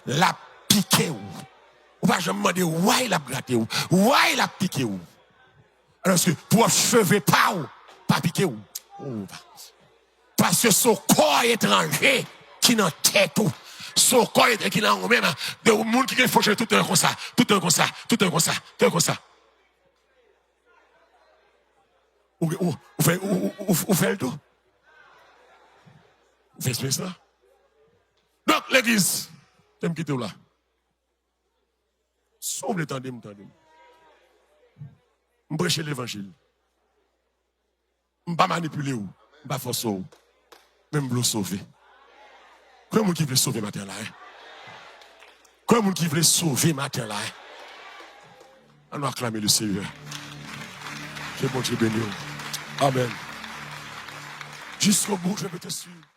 la piquer ou pas je me demander why la gratter ou why la piquer ou. Alors que pour cheveux pas piquer ou. Parce que son corps étranger qui n'a tête ou son corps étranger qui n'a même de monde qui faut tout un comme ça ou fait le tout vous faites ça donc l'église t'aimes quitter là sauve le temps de me prêcher l'évangile ne pas manipuler ou, je ne pas forcer ou, même vous sauver. Comment vous qui veut sauver matin là? Comment vous qui veut sauver matin là? On va acclamer le Seigneur. Que bon Dieu bénisse. Amen. Jusqu'au bout, je vais te suivre.